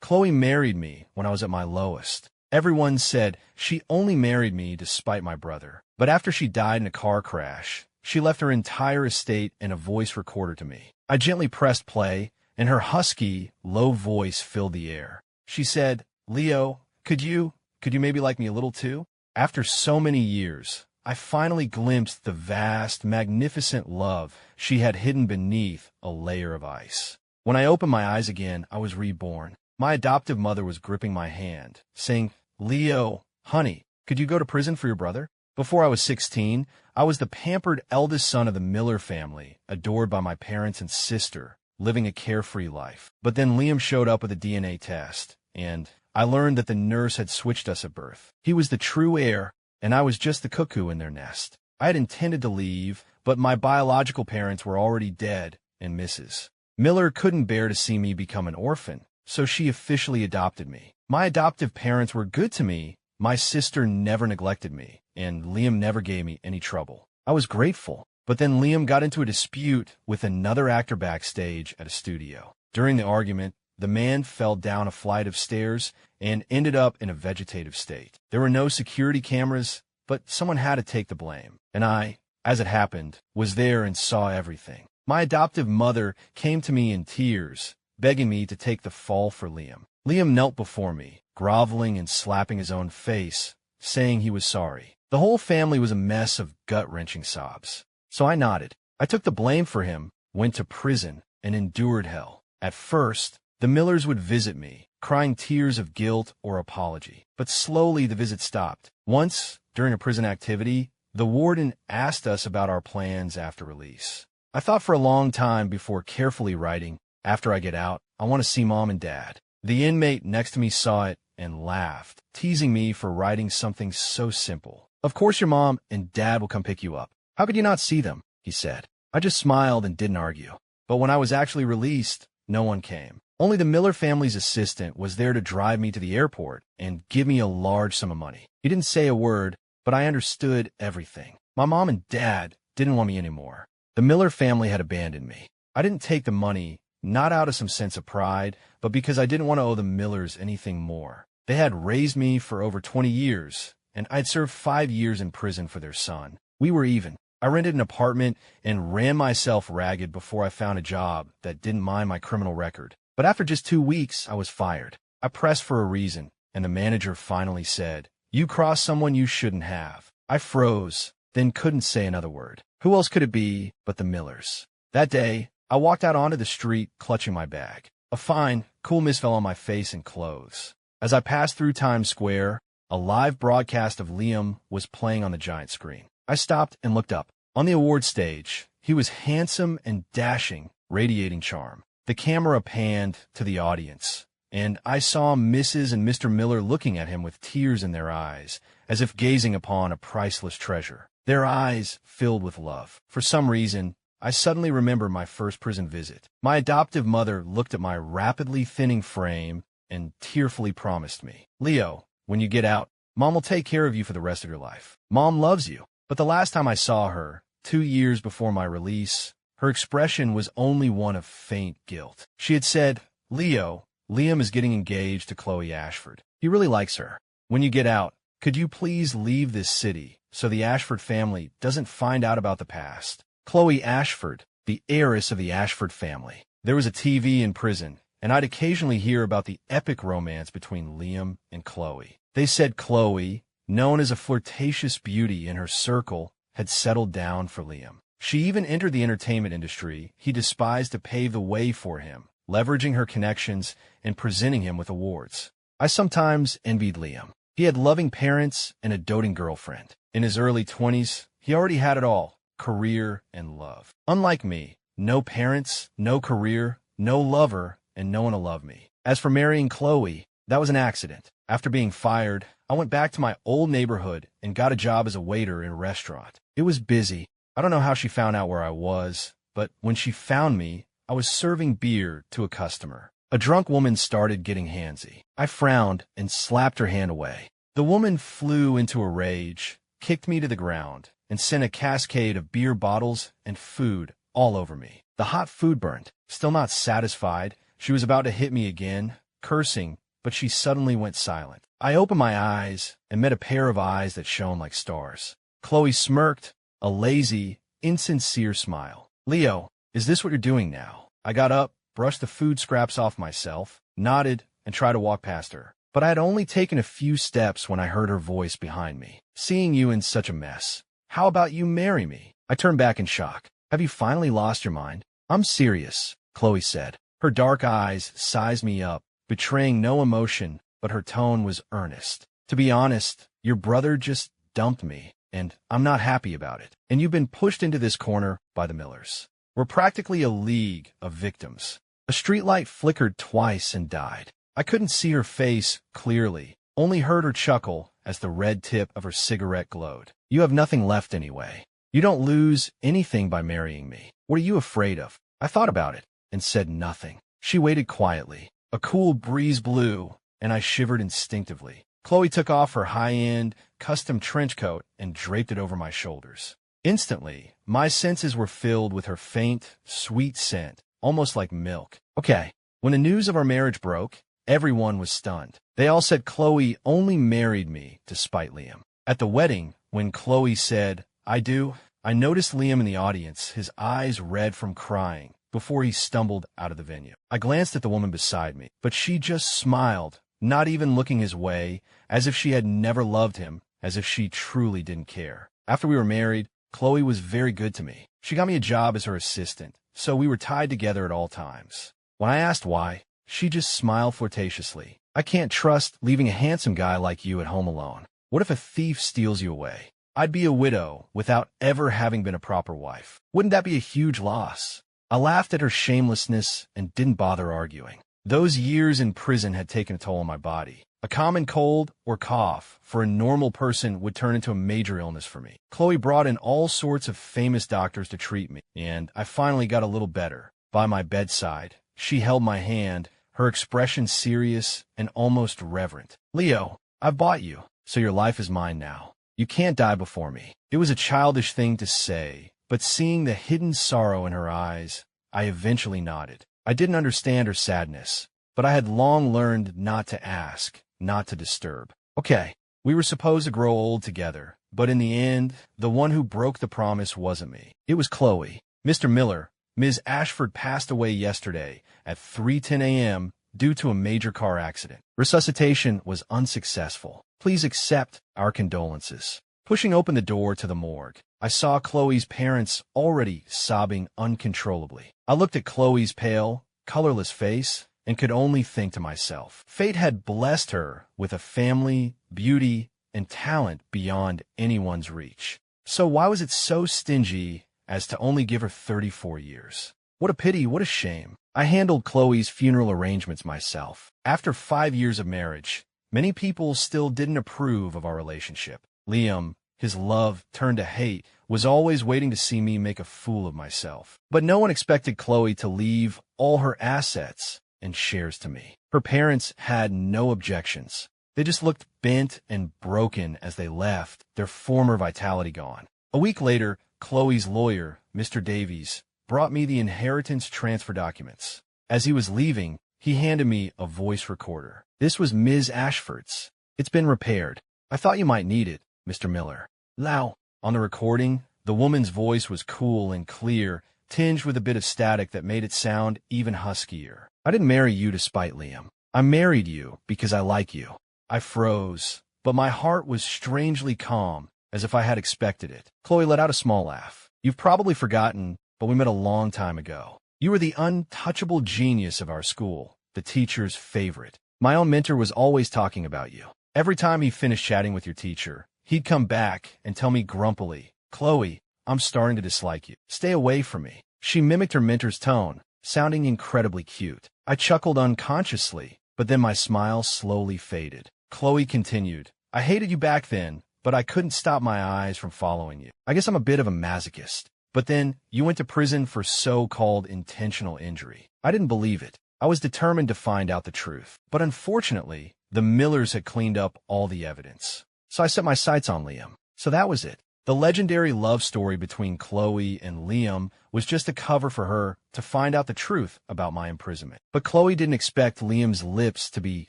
Chloe married me when I was at my lowest. Everyone said she only married me to spite my brother. But after she died in a car crash, she left her entire estate and a voice recorder to me. I gently pressed play, and her husky, low voice filled the air. She said, "Leo, could you maybe like me a little too?" After so many years, I finally glimpsed the vast, magnificent love she had hidden beneath a layer of ice. When I opened my eyes again, I was reborn. My adoptive mother was gripping my hand, saying, "Leo, honey, could you go to prison for your brother?" Before I was 16, I was the pampered eldest son of the Miller family, adored by my parents and sister, living a carefree life. But then Liam showed up with a DNA test, and I learned that the nurse had switched us at birth. He was the true heir, and I was just the cuckoo in their nest. I had intended to leave, but my biological parents were already dead, and Mrs. Miller couldn't bear to see me become an orphan, so she officially adopted me. My adoptive parents were good to me. My sister never neglected me, and Liam never gave me any trouble. I was grateful, but then Liam got into a dispute with another actor backstage at a studio. During the argument, the man fell down a flight of stairs and ended up in a vegetative state. There were no security cameras, but someone had to take the blame. And I, as it happened, was there and saw everything. My adoptive mother came to me in tears, begging me to take the fall for Liam. Liam knelt before me, groveling and slapping his own face, saying he was sorry. The whole family was a mess of gut-wrenching sobs. So I nodded. I took the blame for him, went to prison, and endured hell. At first, the Millers would visit me, crying tears of guilt or apology. But slowly the visit stopped. Once, during a prison activity, the warden asked us about our plans after release. I thought for a long time before carefully writing, "After I get out, I want to see Mom and Dad." The inmate next to me saw it and laughed, teasing me for writing something so simple. "Of course your Mom and Dad will come pick you up. How could you not see them?" he said. I just smiled and didn't argue. But when I was actually released, no one came. Only the Miller family's assistant was there to drive me to the airport and give me a large sum of money. He didn't say a word, but I understood everything. My Mom and Dad didn't want me anymore. The Miller family had abandoned me. I didn't take the money, not out of some sense of pride, but because I didn't want to owe the Millers anything more. They had raised me for over 20 years, and I'd served 5 years in prison for their son. We were even. I rented an apartment and ran myself ragged before I found a job that didn't mind my criminal record. But after just 2 weeks, I was fired. I pressed for a reason, and the manager finally said, "You crossed someone you shouldn't have." I froze, then couldn't say another word. Who else could it be but the Millers? That day, I walked out onto the street clutching my bag. A fine, cool mist fell on my face and clothes. As I passed through Times Square, a live broadcast of Liam was playing on the giant screen. I stopped and looked up. On the award stage, he was handsome and dashing, radiating charm. The camera panned to the audience, and I saw Mrs. and Mr. Miller looking at him with tears in their eyes, as if gazing upon a priceless treasure. Their eyes filled with love. For some reason, I suddenly remember my first prison visit. My adoptive mother looked at my rapidly thinning frame and tearfully promised me, "Leo, when you get out, Mom will take care of you for the rest of your life. Mom loves you." But the last time I saw her, 2 years before my release, her expression was only one of faint guilt. She had said, "Leo, Liam is getting engaged to Chloe Ashford. He really likes her. When you get out, could you please leave this city so the Ashford family doesn't find out about the past?" Chloe Ashford, the heiress of the Ashford family. There was a TV in prison, and I'd occasionally hear about the epic romance between Liam and Chloe. They said Chloe, known as a flirtatious beauty in her circle, had settled down for Liam. She even entered the entertainment industry he despised to pave the way for him, leveraging her connections and presenting him with awards. I sometimes envied Liam. He had loving parents and a doting girlfriend. In his early 20s, he already had it all: career and love. Unlike me, no parents, no career, no lover, and no one to love me. As for marrying Chloe, that was an accident. After being fired, I went back to my old neighborhood and got a job as a waiter in a restaurant. It was busy. I don't know how she found out where I was, but when she found me, I was serving beer to a customer. A drunk woman started getting handsy. I frowned and slapped her hand away. The woman flew into a rage, kicked me to the ground, and sent a cascade of beer bottles and food all over me. The hot food burned. Still not satisfied, she was about to hit me again, cursing, but she suddenly went silent. I opened my eyes and met a pair of eyes that shone like stars. Chloe smirked, a lazy, insincere smile. "Leo, is this what you're doing now?" I got up, brushed the food scraps off myself, nodded, and tried to walk past her. But I had only taken a few steps when I heard her voice behind me. "Seeing you in such a mess. How about you marry me?" I turned back in shock. "Have you finally lost your mind?" "I'm serious," Chloe said. Her dark eyes sized me up, betraying no emotion, but her tone was earnest. "To be honest, your brother just dumped me, and I'm not happy about it. And you've been pushed into this corner by the Millers. We're practically a league of victims." A streetlight flickered twice and died. I couldn't see her face clearly, only heard her chuckle as the red tip of her cigarette glowed. "You have nothing left anyway. You don't lose anything by marrying me. What are you afraid of?" I thought about it and said nothing. She waited quietly. A cool breeze blew, and I shivered instinctively. Chloe took off her high-end, custom trench coat and draped it over my shoulders. Instantly, my senses were filled with her faint, sweet scent, almost like milk. Okay, when the news of our marriage broke, everyone was stunned. They all said Chloe only married me to spite Liam. At the wedding, when Chloe said, "I do," I noticed Liam in the audience, his eyes red from crying, before he stumbled out of the venue. I glanced at the woman beside me, but she just smiled, not even looking his way, as if she had never loved him, as if she truly didn't care. After we were married, Chloe was very good to me. She got me a job as her assistant, so we were tied together at all times. When I asked why, she just smiled flirtatiously. "I can't trust leaving a handsome guy like you at home alone. What if a thief steals you away? I'd be a widow without ever having been a proper wife. Wouldn't that be a huge loss?" I laughed at her shamelessness and didn't bother arguing. Those years in prison had taken a toll on my body. A common cold or cough for a normal person would turn into a major illness for me. Chloe brought in all sorts of famous doctors to treat me, and I finally got a little better. By my bedside, she held my hand, her expression serious and almost reverent. "Leo, I've bought you, so your life is mine now. You can't die before me." It was a childish thing to say, but seeing the hidden sorrow in her eyes, I eventually nodded. I didn't understand her sadness, but I had long learned not to ask, not to disturb. Okay, we were supposed to grow old together, but in the end, the one who broke the promise wasn't me. It was Chloe. "Mr. Miller, Ms. Ashford passed away yesterday at 3:10 a.m. due to a major car accident. Resuscitation was unsuccessful. Please accept our condolences." Pushing open the door to the morgue, I saw Chloe's parents already sobbing uncontrollably. I looked at Chloe's pale, colorless face and could only think to myself, fate had blessed her with a family, beauty, and talent beyond anyone's reach. So why was it so stingy as to only give her 34 years? What a pity, what a shame. I handled Chloe's funeral arrangements myself. After 5 years of marriage, many people still didn't approve of our relationship. Liam, his love turned to hate, was always waiting to see me make a fool of myself. But no one expected Chloe to leave all her assets and shares to me. Her parents had no objections. They just looked bent and broken as they left, their former vitality gone. A week later, Chloe's lawyer, Mr. Davies, brought me the inheritance transfer documents. As he was leaving, he handed me a voice recorder. This was Ms. Ashford's. "It's been repaired. I thought you might need it, Mr. Miller." "Now." On the recording, the woman's voice was cool and clear, tinged with a bit of static that made it sound even huskier. "I didn't marry you to spite Liam. I married you because I like you." I froze, but my heart was strangely calm, as if I had expected it. Chloe let out a small laugh. "You've probably forgotten, but we met a long time ago. You were the untouchable genius of our school, the teacher's favorite. My own mentor was always talking about you. Every time he finished chatting with your teacher, he'd come back and tell me grumpily, 'Chloe, I'm starting to dislike you. Stay away from me.'" She mimicked her mentor's tone, sounding incredibly cute. I chuckled unconsciously, but then my smile slowly faded. Chloe continued, "I hated you back then, but I couldn't stop my eyes from following you. I guess I'm a bit of a masochist. But then you went to prison for so-called intentional injury. I didn't believe it. I was determined to find out the truth. But unfortunately, the Millers had cleaned up all the evidence. So I set my sights on Liam. So that was it. The legendary love story between Chloe and Liam was just a cover for her to find out the truth about my imprisonment. But Chloe didn't expect Liam's lips to be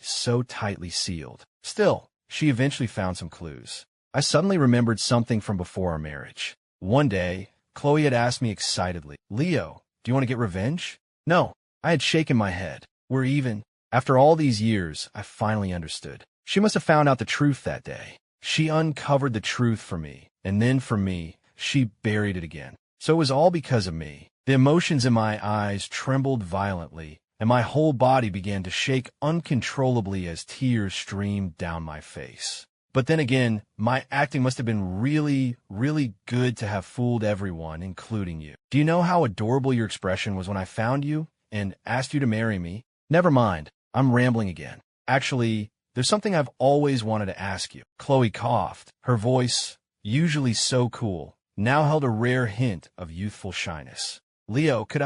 so tightly sealed. Still, she eventually found some clues. I suddenly remembered something from before our marriage. One day, Chloe had asked me excitedly, "Leo, do you want to get revenge?" No, I had shaken my head. We're even. After all these years, I finally understood. She must have found out the truth that day. She uncovered the truth for me, and then for me, she buried it again. So it was all because of me. The emotions in my eyes trembled violently, and my whole body began to shake uncontrollably as tears streamed down my face. But then again, my acting must have been really, really good to have fooled everyone, including you. Do you know how adorable your expression was when I found you and asked you to marry me? Never mind, I'm rambling again. Actually, there's something I've always wanted to ask you. Chloe coughed. Her voice, usually so cool, now held a rare hint of youthful shyness. Leo, could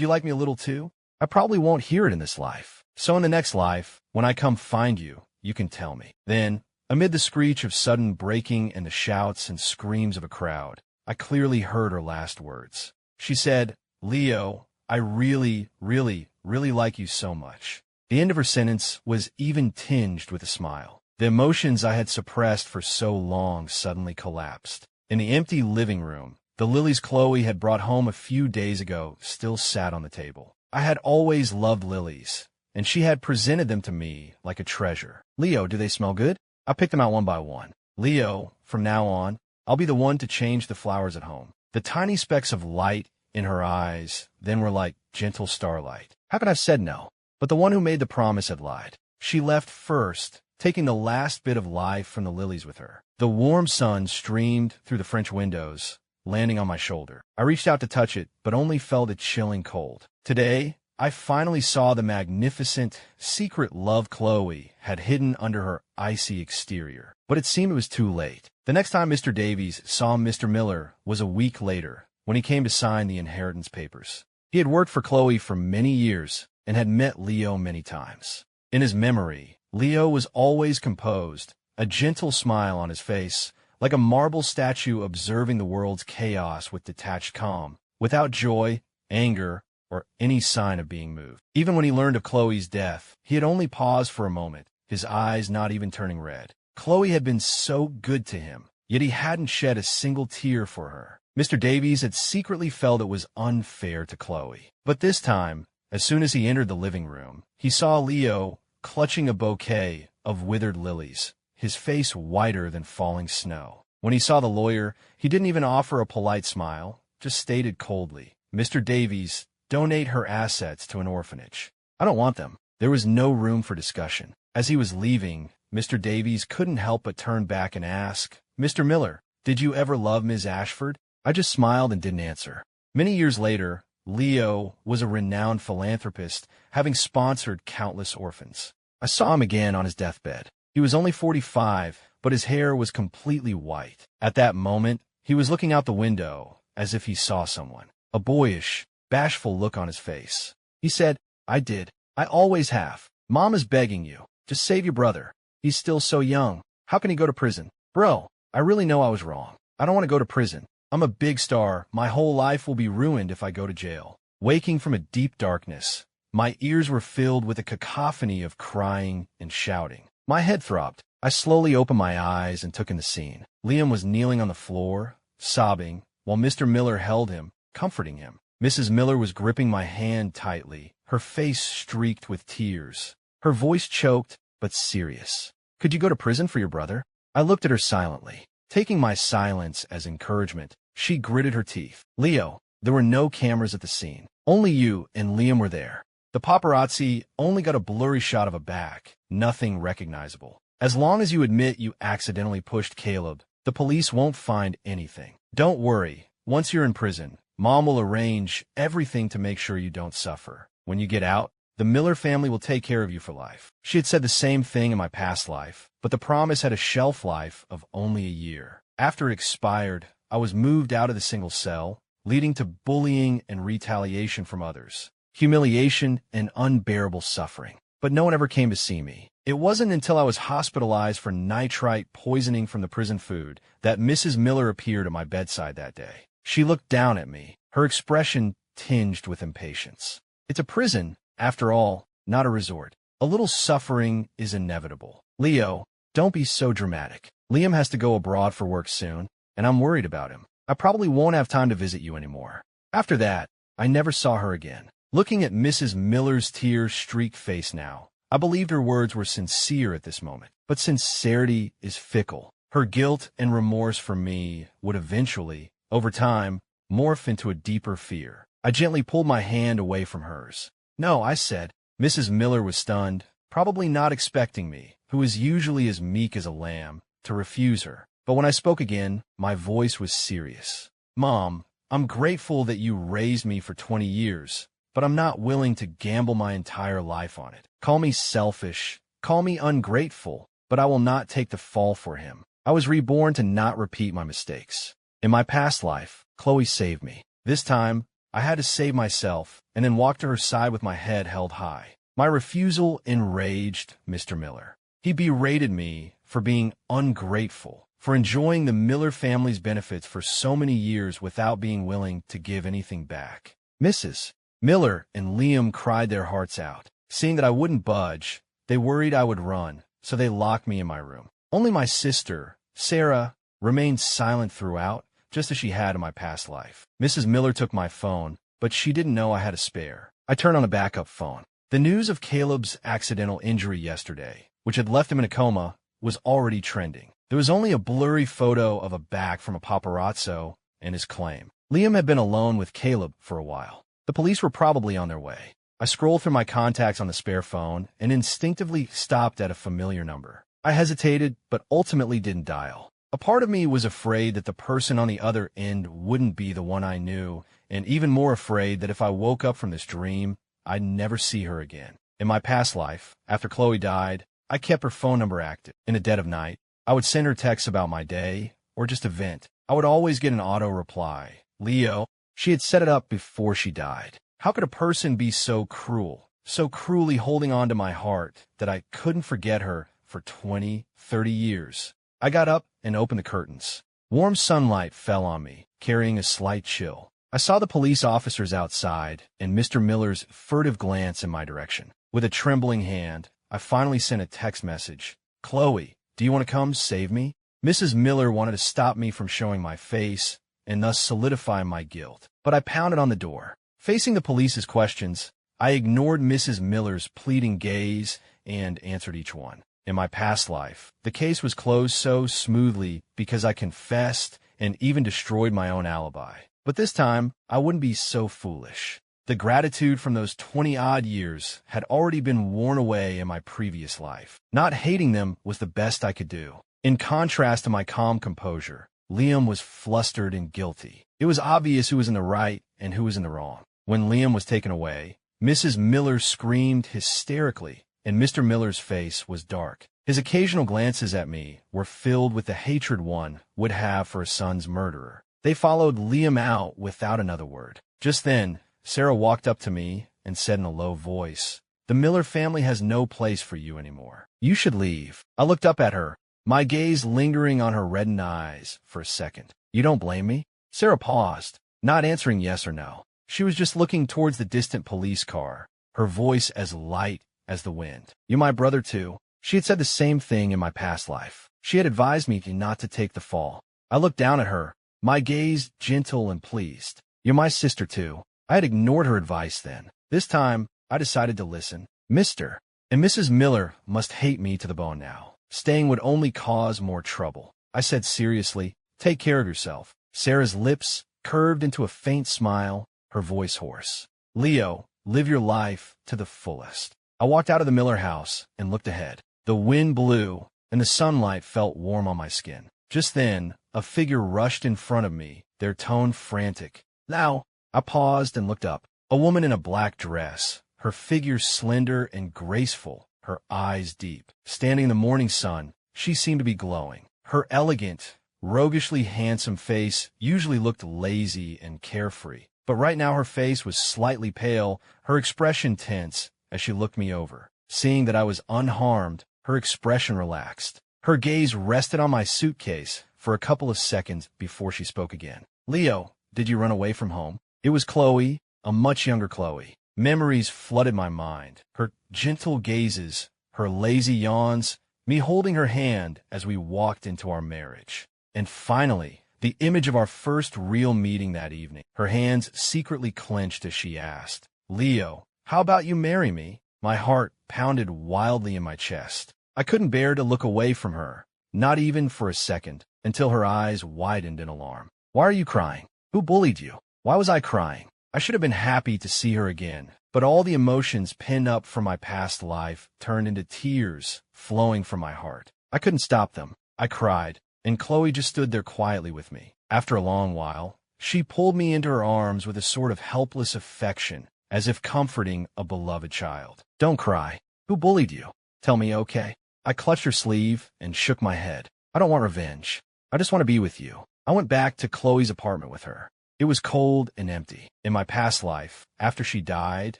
you like me a little too? I probably won't hear it in this life. So in the next life, when I come find you, you can tell me. Then, amid the screech of sudden breaking and the shouts and screams of a crowd, I clearly heard her last words. She said, "Leo, I really, really, really like you so much." The end of her sentence was even tinged with a smile. The emotions I had suppressed for so long suddenly collapsed. In the empty living room, the lilies Chloe had brought home a few days ago still sat on the table. I had always loved lilies, and she had presented them to me like a treasure. "Leo, do they smell good?" I picked them out one by one. "Leo, from now on, I'll be the one to change the flowers at home." The tiny specks of light in her eyes then were like gentle starlight. How could I have said no? But the one who made the promise had lied. She left first, taking the last bit of life from the lilies with her. The warm sun streamed through the French windows, landing on my shoulder. I reached out to touch it, but only felt a chilling cold. Today, I finally saw the magnificent, secret love Chloe had hidden under her icy exterior. But it seemed it was too late. The next time Mr. Davies saw Mr. Miller was a week later, when he came to sign the inheritance papers. He had worked for Chloe for many years and had met Leo many times. In his memory, Leo was always composed, a gentle smile on his face, like a marble statue observing the world's chaos with detached calm, without joy, anger, or any sign of being moved. Even when he learned of Chloe's death, he had only paused for a moment, his eyes not even turning red. Chloe had been so good to him, yet he hadn't shed a single tear for her. Mr. Davies had secretly felt it was unfair to Chloe. But this time, as soon as he entered the living room, he saw Leo clutching a bouquet of withered lilies, his face whiter than falling snow. When he saw the lawyer, he didn't even offer a polite smile, just stated coldly, "Mr. Davies, donate her assets to an orphanage." "I don't want them." There was no room for discussion. As he was leaving, Mr. Davies couldn't help but turn back and ask, "Mr. Miller, did you ever love Ms. Ashford?" I just smiled and didn't answer. Many years later, Leo was a renowned philanthropist, having sponsored countless orphans. I saw him again on his deathbed. He was only 45, but his hair was completely white. At that moment, he was looking out the window, as if he saw someone. A boyish, bashful look on his face. He said, "I did. I always have. Mom is begging you. Just save your brother. He's still so young. How can he go to prison?" Bro, I really know I was wrong. I don't want to go to prison. I'm a big star. My whole life will be ruined if I go to jail. Waking from a deep darkness, my ears were filled with a cacophony of crying and shouting. My head throbbed. I slowly opened my eyes and took in the scene. Liam was kneeling on the floor, sobbing, while Mr. Miller held him, comforting him. Mrs. Miller was gripping my hand tightly, her face streaked with tears, her voice choked but serious. "Could you go to prison for your brother?" I looked at her silently. Taking my silence as encouragement, she gritted her teeth. "Leo, there were no cameras at the scene. Only you and Liam were there. The paparazzi only got a blurry shot of a back, nothing recognizable. As long as you admit you accidentally pushed Caleb, the police won't find anything. Don't worry, once you're in prison, Mom will arrange everything to make sure you don't suffer. When you get out, the Miller family will take care of you for life." She had said the same thing in my past life, but the promise had a shelf life of only a year. After it expired, I was moved out of the single cell, leading to bullying and retaliation from others, humiliation and unbearable suffering. but no one ever came to see me. It wasn't until I was hospitalized for nitrite poisoning from the prison food that Mrs. Miller appeared at my bedside that day. She looked down at me, her expression tinged with impatience. It's a prison, after all, not a resort. A little suffering is inevitable. Leo, don't be so dramatic. Liam has to go abroad for work soon, and I'm worried about him. I probably won't have time to visit you anymore. After that, I never saw her again. Looking at Mrs. Miller's tear-streaked face now, I believed her words were sincere at this moment. But sincerity is fickle. Her guilt and remorse for me would eventually, over time, morph into a deeper fear. I gently pulled my hand away from hers. No, I said. Mrs. Miller was stunned, probably not expecting me, who is usually as meek as a lamb, to refuse her. But when I spoke again, my voice was serious. Mom, I'm grateful that you raised me for 20 years, but I'm not willing to gamble my entire life on it. Call me selfish, call me ungrateful, but I will not take the fall for him. I was reborn to not repeat my mistakes. In my past life, Chloe saved me. This time, I had to save myself, and then walk to her side with my head held high. My refusal enraged Mr. Miller. He berated me for being ungrateful, for enjoying the Miller family's benefits for so many years without being willing to give anything back. Mrs. Miller and Liam cried their hearts out. Seeing that I wouldn't budge, they worried I would run, so they locked me in my room. Only my sister, Sarah, remained silent throughout, just as she had in my past life. Mrs. Miller took my phone, but she didn't know I had a spare. I turned on a backup phone. The news of Caleb's accidental injury yesterday, which had left him in a coma, was already trending. There was only a blurry photo of a back from a paparazzo and his claim. Liam had been alone with Caleb for a while. The police were probably on their way. I scrolled through my contacts on the spare phone and instinctively stopped at a familiar number. I hesitated, but ultimately didn't dial. A part of me was afraid that the person on the other end wouldn't be the one I knew, and even more afraid that if I woke up from this dream, I'd never see her again. In my past life, after Chloe died, I kept her phone number active. In the dead of night, I would send her texts about my day, or just a vent. I would always get an auto reply. Leo. She had set it up before she died. How could a person be so cruel, so cruelly holding on to my heart that I couldn't forget her for 20, 30 years? I got up and opened the curtains. Warm sunlight fell on me, carrying a slight chill. I saw the police officers outside and Mr. Miller's furtive glance in my direction. With a trembling hand, I finally sent a text message. Chloe, do you want to come save me? Mrs. Miller wanted to stop me from showing my face and thus solidify my guilt. But I pounded on the door. Facing the police's questions, I ignored Mrs. Miller's pleading gaze and answered each one. In my past life, the case was closed so smoothly because I confessed and even destroyed my own alibi. But this time, I wouldn't be so foolish. The gratitude from those 20-odd years had already been worn away in my previous life. Not hating them was the best I could do. In contrast to my calm composure, Liam was flustered and guilty. It was obvious who was in the right and who was in the wrong. When Liam was taken away, Mrs. Miller screamed hysterically, and Mr. Miller's face was dark. His occasional glances at me were filled with the hatred one would have for a son's murderer. They followed Liam out without another word. Just then, Sarah walked up to me and said in a low voice, "The Miller family has no place for you anymore. You should leave." I looked up at her, my gaze lingering on her reddened eyes for a second. "You don't blame me?" Sarah paused, not answering yes or no. She was just looking towards the distant police car, her voice as light as the wind. "You my brother too." She had said the same thing in my past life. She had advised me not to take the fall. I looked down at her, my gaze gentle and pleased. "You're my sister too." I had ignored her advice then. This time, I decided to listen. "Mr. and Mrs. Miller must hate me to the bone now. Staying would only cause more trouble." I said seriously, "Take care of yourself." Sarah's lips curved into a faint smile, her voice hoarse. "Leo, live your life to the fullest." I walked out of the Miller house and looked ahead. The wind blew, and the sunlight felt warm on my skin. Just then, a figure rushed in front of me, their tone frantic. "Now!" I paused and looked up. A woman in a black dress, her figure slender and graceful, her eyes deep. Standing in the morning sun, she seemed to be glowing. Her elegant, roguishly handsome face usually looked lazy and carefree, but right now her face was slightly pale, her expression tense as she looked me over. Seeing that I was unharmed, her expression relaxed. Her gaze rested on my suitcase for a couple of seconds before she spoke again. Leo, did you run away from home? It was Chloe, a much younger Chloe. Memories flooded my mind. Her gentle gazes, her lazy yawns, me holding her hand as we walked into our marriage. And finally, the image of our first real meeting that evening. Her hands secretly clenched as she asked, Leo, how about you marry me? My heart pounded wildly in my chest. I couldn't bear to look away from her, not even for a second, until her eyes widened in alarm. Why are you crying? Who bullied you? Why was I crying? I should have been happy to see her again, but all the emotions pinned up from my past life turned into tears flowing from my heart. I couldn't stop them. I cried, and Chloe just stood there quietly with me. After a long while, she pulled me into her arms with a sort of helpless affection, as if comforting a beloved child. Don't cry. Who bullied you? Tell me, okay? I clutched her sleeve and shook my head. I don't want revenge. I just want to be with you. I went back to Chloe's apartment with her. It was cold and empty. In my past life, after she died,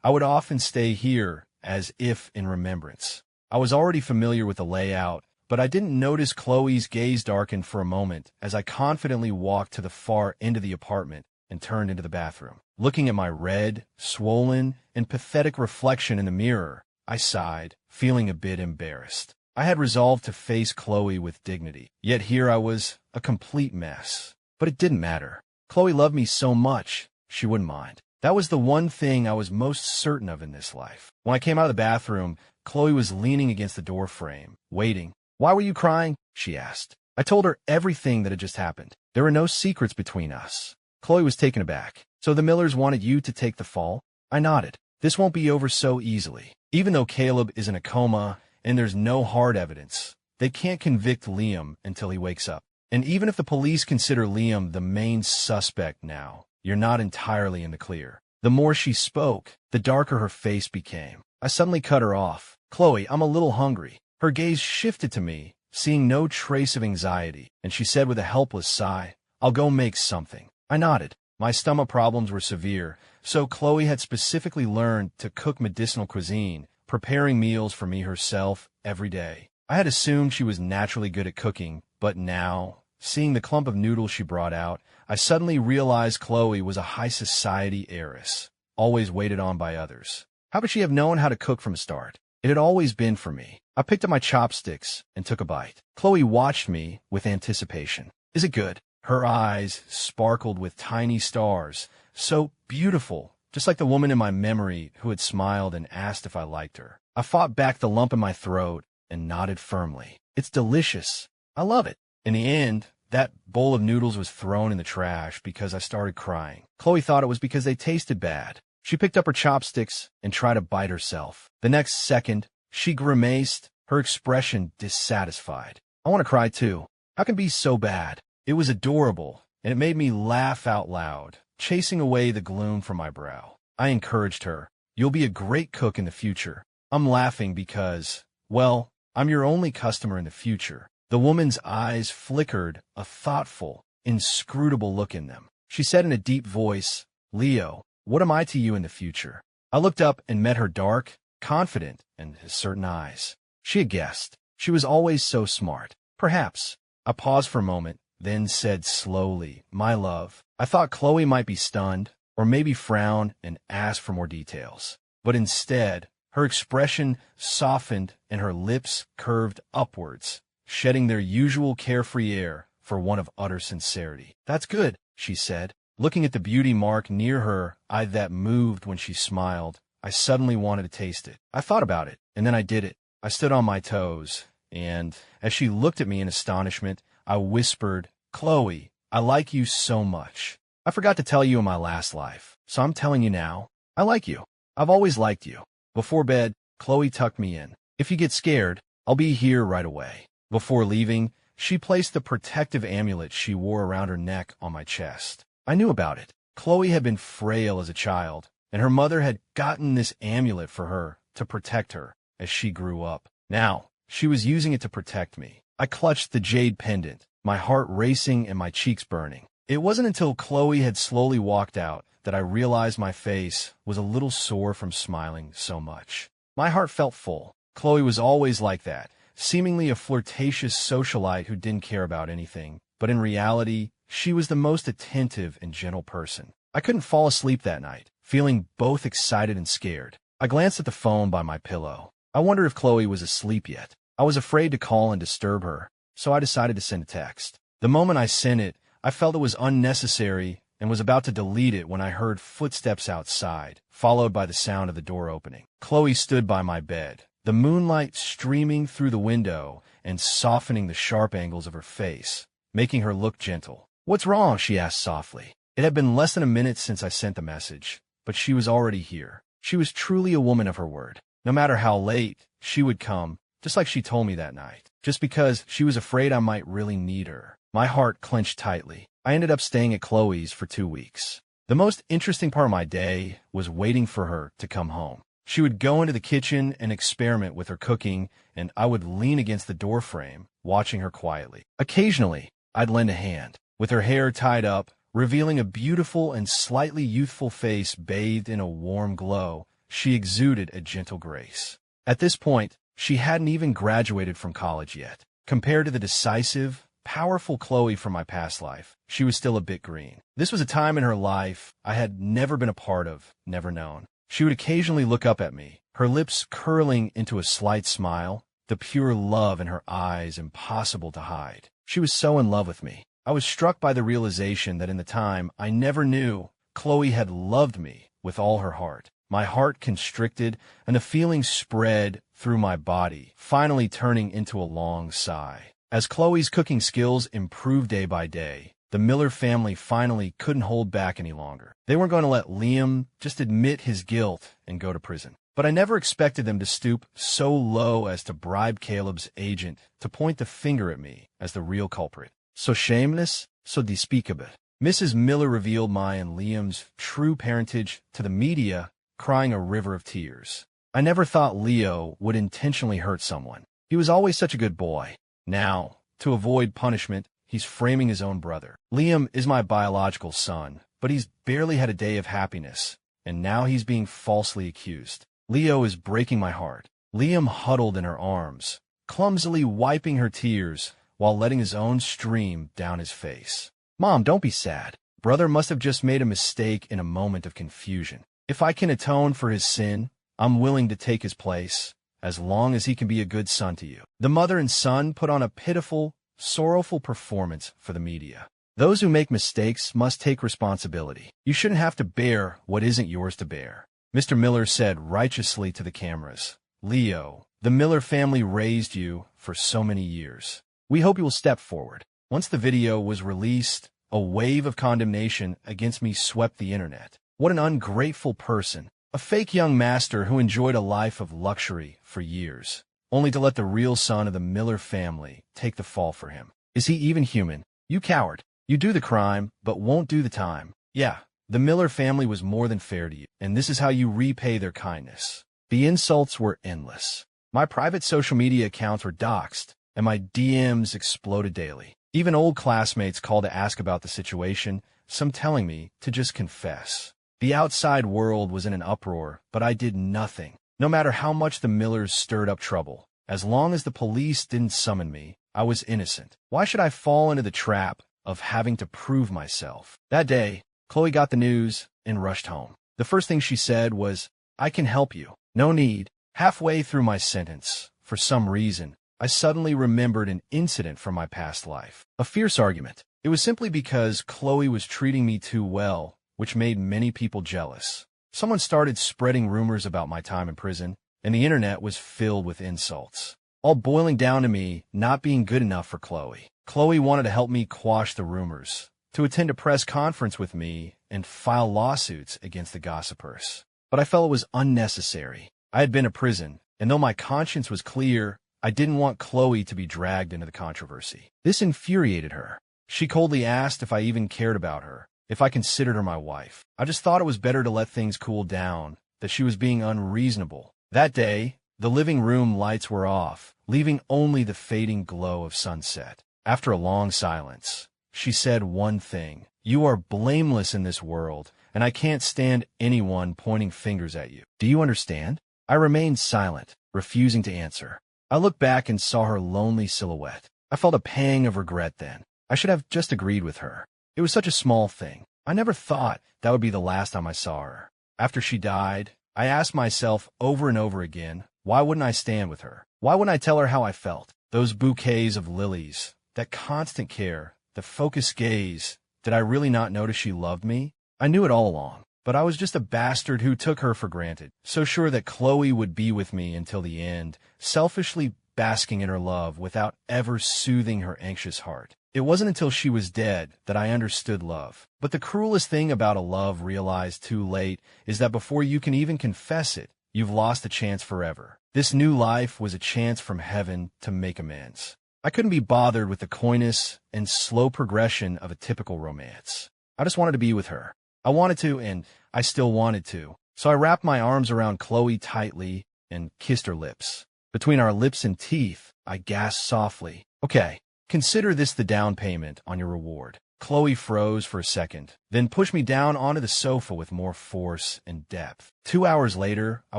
I would often stay here as if in remembrance. I was already familiar with the layout, but I didn't notice Chloe's gaze darken for a moment as I confidently walked to the far end of the apartment and turned into the bathroom. Looking at my red, swollen, and pathetic reflection in the mirror, I sighed, feeling a bit embarrassed. I had resolved to face Chloe with dignity, yet here I was, a complete mess. But it didn't matter. Chloe loved me so much, she wouldn't mind. That was the one thing I was most certain of in this life. When I came out of the bathroom, Chloe was leaning against the door frame, waiting. Why were you crying? She asked. I told her everything that had just happened. There were no secrets between us. Chloe was taken aback. So the Millers wanted you to take the fall? I nodded. This won't be over so easily. Even though Caleb is in a coma and there's no hard evidence, they can't convict Liam until he wakes up. And even if the police consider Liam the main suspect now, you're not entirely in the clear. The more she spoke, the darker her face became. I suddenly cut her off. Chloe, I'm a little hungry. Her gaze shifted to me, seeing no trace of anxiety, and she said with a helpless sigh, I'll go make something. I nodded. My stomach problems were severe, so Chloe had specifically learned to cook medicinal cuisine, preparing meals for me herself every day. I had assumed she was naturally good at cooking, but now, seeing the clump of noodles she brought out, I suddenly realized Chloe was a high society heiress, always waited on by others. How could she have known how to cook from the start? It had always been for me. I picked up my chopsticks and took a bite. Chloe watched me with anticipation. Is it good? Her eyes sparkled with tiny stars, so beautiful, just like the woman in my memory who had smiled and asked if I liked her. I fought back the lump in my throat and nodded firmly. It's delicious. I love it. In the end, that bowl of noodles was thrown in the trash because I started crying. Chloe thought it was because they tasted bad. She picked up her chopsticks and tried to bite herself. The next second, she grimaced, her expression dissatisfied. I want to cry too. How can it be so bad? It was adorable, and it made me laugh out loud, chasing away the gloom from my brow. I encouraged her. You'll be a great cook in the future. I'm laughing because, well, I'm your only customer in the future. The woman's eyes flickered a thoughtful, inscrutable look in them. She said in a deep voice, Leo, what am I to you in the future? I looked up and met her dark, confident, and certain eyes. She had guessed. She was always so smart. Perhaps. I paused for a moment, then said slowly, my love. I thought Chloe might be stunned, or maybe frown and ask for more details. But instead, her expression softened and her lips curved upwards, shedding their usual carefree air for one of utter sincerity. That's good, she said. Looking at the beauty mark near her eye that moved when she smiled, I suddenly wanted to taste it. I thought about it, and then I did it. I stood on my toes, and as she looked at me in astonishment, I whispered, Chloe, I like you so much. I forgot to tell you in my last life, so I'm telling you now. I like you. I've always liked you. Before bed, Chloe tucked me in. If you get scared, I'll be here right away. Before leaving, she placed the protective amulet she wore around her neck on my chest. I knew about it. Chloe had been frail as a child, and her mother had gotten this amulet for her to protect her as she grew up. Now, she was using it to protect me. I clutched the jade pendant, my heart racing and my cheeks burning. It wasn't until Chloe had slowly walked out that I realized my face was a little sore from smiling so much. My heart felt full. Chloe was always like that, seemingly a flirtatious socialite who didn't care about anything, but in reality, she was the most attentive and gentle person. I couldn't fall asleep that night, feeling both excited and scared. I glanced at the phone by my pillow. I wondered if Chloe was asleep yet. I was afraid to call and disturb her, so I decided to send a text. The moment I sent it, I felt it was unnecessary and was about to delete it when I heard footsteps outside, followed by the sound of the door opening. Chloe stood by my bed, the moonlight streaming through the window and softening the sharp angles of her face, making her look gentle. "What's wrong?" she asked softly. It had been less than a minute since I sent the message, but she was already here. She was truly a woman of her word. No matter how late, she would come, just like she told me that night, just because she was afraid I might really need her. My heart clenched tightly. I ended up staying at Chloe's for 2 weeks. The most interesting part of my day was waiting for her to come home. She would go into the kitchen and experiment with her cooking, and I would lean against the doorframe, watching her quietly. Occasionally, I'd lend a hand. With her hair tied up, revealing a beautiful and slightly youthful face bathed in a warm glow, she exuded a gentle grace. At this point, she hadn't even graduated from college yet. Compared to the decisive, powerful Chloe from my past life, she was still a bit green. This was a time in her life I had never been a part of, never known. She would occasionally look up at me, her lips curling into a slight smile, the pure love in her eyes impossible to hide. She was so in love with me. I was struck by the realization that in the time I never knew, Chloe had loved me with all her heart. My heart constricted, and a feeling spread through my body, finally turning into a long sigh. As Chloe's cooking skills improved day by day, the Miller family finally couldn't hold back any longer. They weren't going to let Liam just admit his guilt and go to prison. But I never expected them to stoop so low as to bribe Caleb's agent to point the finger at me as the real culprit. So shameless, so despicable. Mrs. Miller revealed my and Liam's true parentage to the media, crying a river of tears. I never thought Leo would intentionally hurt someone. He was always such a good boy. Now, to avoid punishment, he's framing his own brother. Liam is my biological son, but he's barely had a day of happiness, and now he's being falsely accused. Leo is breaking my heart. Liam huddled in her arms, clumsily wiping her tears while letting his own stream down his face. "Mom, don't be sad. Brother must have just made a mistake in a moment of confusion. If I can atone for his sin, I'm willing to take his place, as long as he can be a good son to you." The mother and son put on a pitiful, sorrowful performance for the media. Those who make mistakes must take responsibility. You shouldn't have to bear what isn't yours to bear. Mr. Miller said righteously to the cameras, "Leo, the Miller family raised you for so many years. We hope you will step forward." Once the video was released, a wave of condemnation against me swept the internet. What an ungrateful person. A fake young master who enjoyed a life of luxury for years, only to let the real son of the Miller family take the fall for him. Is he even human? You coward. You do the crime, but won't do the time. Yeah, the Miller family was more than fair to you, and this is how you repay their kindness. The insults were endless. My private social media accounts were doxxed, and my DMs exploded daily. Even old classmates called to ask about the situation, some telling me to just confess. The outside world was in an uproar, but I did nothing. No matter how much the Millers stirred up trouble, as long as the police didn't summon me, I was innocent. Why should I fall into the trap of having to prove myself? That day, Chloe got the news and rushed home. The first thing she said was, "I can help you. No need." Halfway through my sentence, for some reason, I suddenly remembered an incident from my past life. A fierce argument. It was simply because Chloe was treating me too well, which made many people jealous. Someone started spreading rumors about my time in prison, and the internet was filled with insults, all boiling down to me not being good enough for Chloe. Chloe wanted to help me quash the rumors, to attend a press conference with me and file lawsuits against the gossipers. But I felt it was unnecessary. I had been to prison, and though my conscience was clear, I didn't want Chloe to be dragged into the controversy. This infuriated her. She coldly asked if I even cared about her, if I considered her my wife. I just thought it was better to let things cool down, that she was being unreasonable. That day, the living room lights were off, leaving only the fading glow of sunset. After a long silence, she said one thing: "You are blameless in this world, and I can't stand anyone pointing fingers at you. Do you understand?" I remained silent, refusing to answer. I looked back and saw her lonely silhouette. I felt a pang of regret then. I should have just agreed with her. It was such a small thing. I never thought that would be the last time I saw her. After she died, I asked myself over and over again, why wouldn't I stand with her? Why wouldn't I tell her how I felt? Those bouquets of lilies, that constant care, the focused gaze. Did I really not notice she loved me? I knew it all along, but I was just a bastard who took her for granted, so sure that Chloe would be with me until the end, selfishly basking in her love without ever soothing her anxious heart. It wasn't until she was dead that I understood love. But the cruelest thing about a love realized too late is that before you can even confess it, you've lost the chance forever. This new life was a chance from heaven to make amends. I couldn't be bothered with the coyness and slow progression of a typical romance. I just wanted to be with her. I wanted to, and I still wanted to. So I wrapped my arms around Chloe tightly and kissed her lips. Between our lips and teeth, I gasped softly, "Okay, consider this the down payment on your reward." Chloe froze for a second, then pushed me down onto the sofa with more force and depth. 2 hours later, I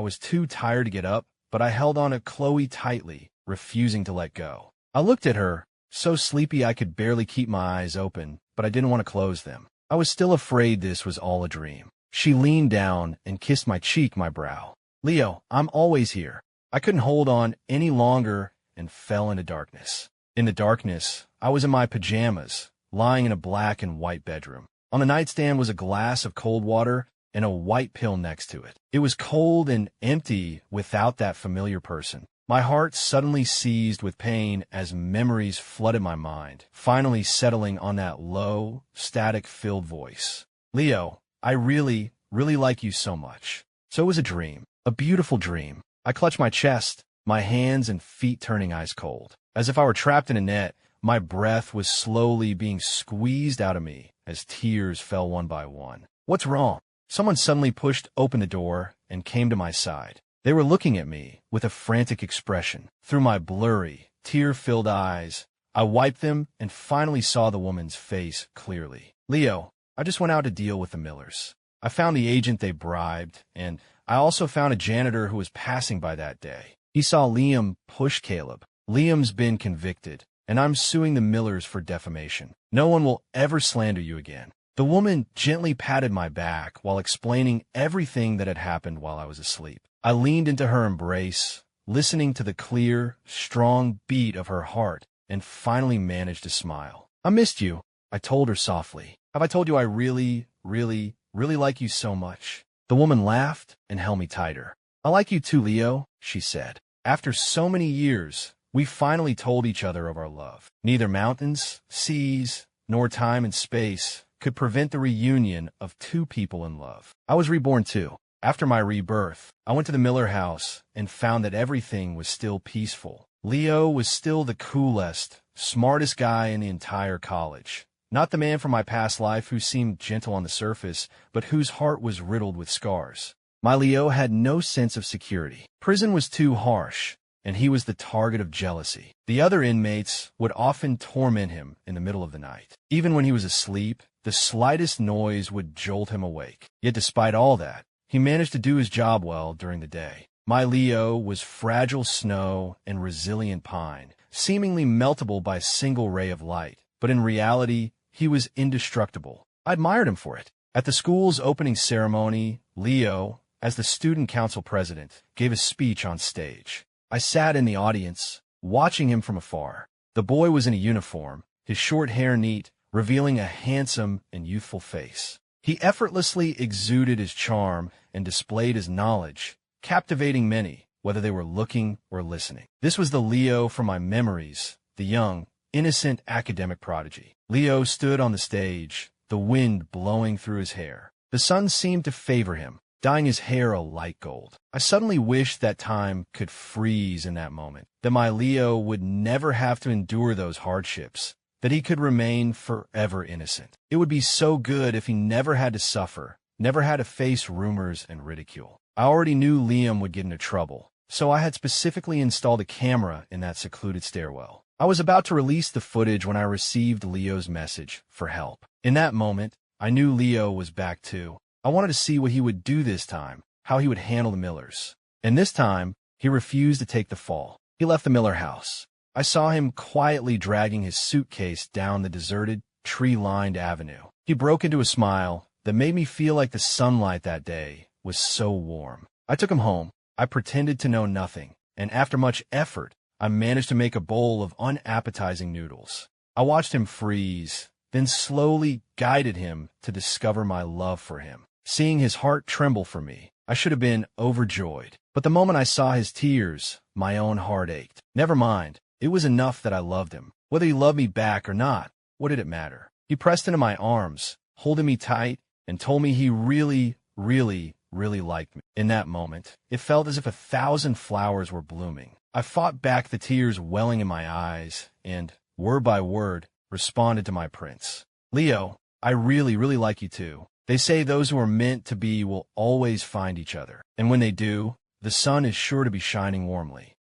was too tired to get up, but I held on to Chloe tightly, refusing to let go. I looked at her, so sleepy I could barely keep my eyes open, but I didn't want to close them. I was still afraid this was all a dream. She leaned down and kissed my cheek, my brow. "Leo, I'm always here." I couldn't hold on any longer and fell into darkness. In the darkness, I was in my pajamas, lying in a black and white bedroom. On the nightstand was a glass of cold water and a white pill next to it. It was cold and empty without that familiar person. My heart suddenly seized with pain as memories flooded my mind, finally settling on that low, static-filled voice. "Leo, I really, really like you so much." So it was a dream, a beautiful dream. I clutched my chest, my hands and feet turning ice cold. As if I were trapped in a net, my breath was slowly being squeezed out of me as tears fell one by one. "What's wrong?" Someone suddenly pushed open the door and came to my side. They were looking at me with a frantic expression. Through my blurry, tear-filled eyes, I wiped them and finally saw the woman's face clearly. "Leo, I just went out to deal with the Millers. I found the agent they bribed, and I also found a janitor who was passing by that day. He saw Liam push Caleb. Liam's been convicted, and I'm suing the Millers for defamation. No one will ever slander you again." The woman gently patted my back while explaining everything that had happened while I was asleep. I leaned into her embrace, listening to the clear, strong beat of her heart, and finally managed to smile. "I missed you," I told her softly. "Have I told you I really, really, really like you so much?" The woman laughed and held me tighter. "I like you too, Leo," she said. After so many years, we finally told each other of our love. Neither mountains, seas, nor time and space could prevent the reunion of two people in love. I was reborn too. After my rebirth, I went to the Miller house and found that everything was still peaceful. Leo was still the coolest, smartest guy in the entire college. Not the man from my past life who seemed gentle on the surface, but whose heart was riddled with scars. My Leo had no sense of security. Prison was too harsh, and he was the target of jealousy. The other inmates would often torment him in the middle of the night. Even when he was asleep, the slightest noise would jolt him awake. Yet despite all that, he managed to do his job well during the day. My Leo was fragile snow and resilient pine, seemingly meltable by a single ray of light. But in reality, he was indestructible. I admired him for it. At the school's opening ceremony, Leo, as the student council president, gave a speech on stage. I sat in the audience, watching him from afar. The boy was in a uniform, his short hair neat, revealing a handsome and youthful face. He effortlessly exuded his charm and displayed his knowledge, captivating many, whether they were looking or listening. This was the Leo from my memories, the young, innocent academic prodigy. Leo stood on the stage, the wind blowing through his hair. The sun seemed to favor him, dyeing his hair a light gold. I suddenly wished that time could freeze in that moment, that my Leo would never have to endure those hardships, that he could remain forever innocent. It would be so good if he never had to suffer, never had to face rumors and ridicule. I already knew Liam would get into trouble, so I had specifically installed a camera in that secluded stairwell. I was about to release the footage when I received Leo's message for help. In that moment, I knew Leo was back too. I wanted to see what he would do this time, how he would handle the Millers. And this time, he refused to take the fall. He left the Miller house. I saw him quietly dragging his suitcase down the deserted, tree-lined avenue. He broke into a smile that made me feel like the sunlight that day was so warm. I took him home. I pretended to know nothing, and after much effort, I managed to make a bowl of unappetizing noodles. I watched him freeze, then slowly guided him to discover my love for him. Seeing his heart tremble for me, I should have been overjoyed. But the moment I saw his tears, my own heart ached. Never mind. It was enough that I loved him. Whether he loved me back or not, what did it matter? He pressed into my arms, holding me tight, and told me he really liked me. In that moment, it felt as if 1,000 flowers were blooming. I fought back the tears welling in my eyes and, word by word, responded to my prince. Leo, I really like you too. They say those who are meant to be will always find each other. And when they do, the sun is sure to be shining warmly.